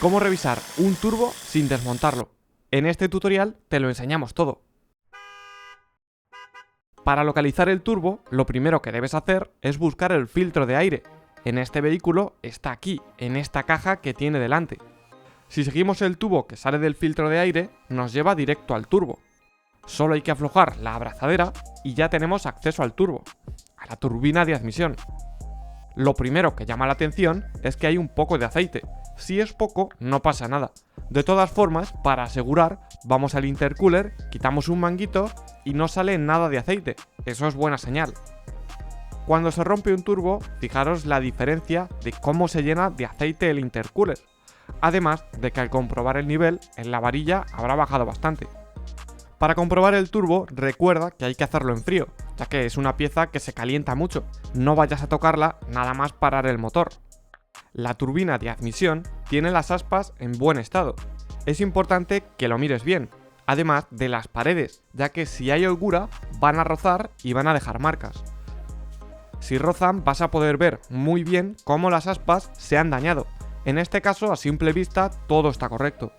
Cómo revisar un turbo sin desmontarlo. En este tutorial te lo enseñamos todo. Para localizar el turbo, lo primero que debes hacer es buscar el filtro de aire. En este vehículo está aquí, en esta caja que tiene delante. Si seguimos el tubo que sale del filtro de aire, nos lleva directo al turbo. Solo hay que aflojar la abrazadera y ya tenemos acceso al turbo, a la turbina de admisión. Lo primero que llama la atención es que hay un poco de aceite. Si es poco, no pasa nada. De todas formas, para asegurar, vamos al intercooler, quitamos un manguito y no sale nada de aceite. Eso es buena señal. Cuando se rompe un turbo, fijaros la diferencia de cómo se llena de aceite el intercooler. Además de que al comprobar el nivel, en la varilla habrá bajado bastante. Para comprobar el turbo, recuerda que hay que hacerlo en frío, ya que es una pieza que se calienta mucho. No vayas a tocarla nada más parar el motor. La turbina de admisión tiene las aspas en buen estado. Es importante que lo mires bien, además de las paredes, ya que si hay holgura van a rozar y van a dejar marcas. Si rozan vas a poder ver muy bien cómo las aspas se han dañado. En este caso, a simple vista, todo está correcto.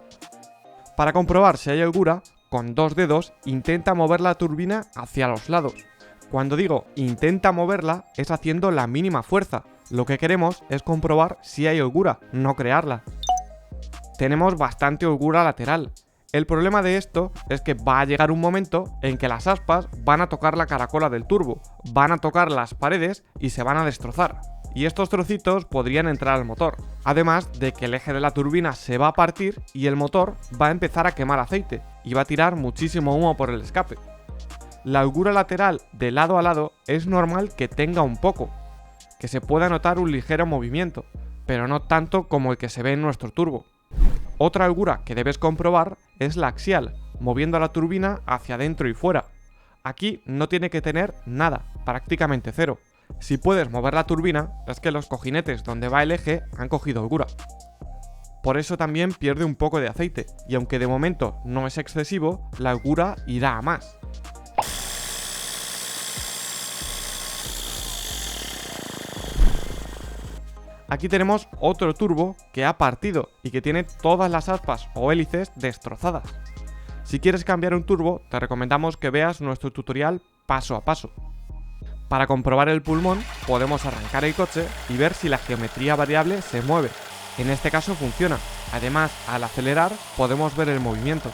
Para comprobar si hay holgura, con dos dedos intenta mover la turbina hacia los lados. Cuando digo intenta moverla, es haciendo la mínima fuerza. Lo que queremos es comprobar si hay holgura, no crearla. Tenemos bastante holgura lateral. El problema de esto es que va a llegar un momento en que las aspas van a tocar la caracola del turbo, van a tocar las paredes y se van a destrozar. Y estos trocitos podrían entrar al motor. Además de que el eje de la turbina se va a partir y el motor va a empezar a quemar aceite y va a tirar muchísimo humo por el escape. La holgura lateral de lado a lado es normal que tenga un poco, que se pueda notar un ligero movimiento, pero no tanto como el que se ve en nuestro turbo. Otra holgura que debes comprobar es la axial, moviendo la turbina hacia adentro y fuera. Aquí no tiene que tener nada, prácticamente cero. Si puedes mover la turbina, es que los cojinetes donde va el eje han cogido holgura. Por eso también pierde un poco de aceite, y aunque de momento no es excesivo, la holgura irá a más. Aquí tenemos otro turbo que ha partido y que tiene todas las aspas o hélices destrozadas. Si quieres cambiar un turbo, te recomendamos que veas nuestro tutorial paso a paso. Para comprobar el pulmón, podemos arrancar el coche y ver si la geometría variable se mueve. En este caso funciona. Además, al acelerar, podemos ver el movimiento.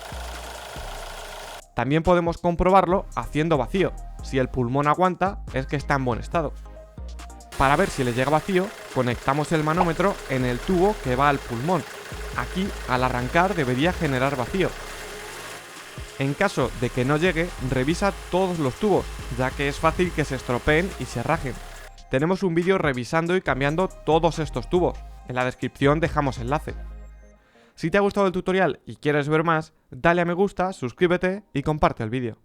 También podemos comprobarlo haciendo vacío. Si el pulmón aguanta, es que está en buen estado. Para ver si le llega vacío, conectamos el manómetro en el tubo que va al pulmón. Aquí, al arrancar, debería generar vacío. En caso de que no llegue, revisa todos los tubos, ya que es fácil que se estropeen y se rajen. Tenemos un vídeo revisando y cambiando todos estos tubos. En la descripción dejamos enlace. Si te ha gustado el tutorial y quieres ver más, dale a me gusta, suscríbete y comparte el vídeo.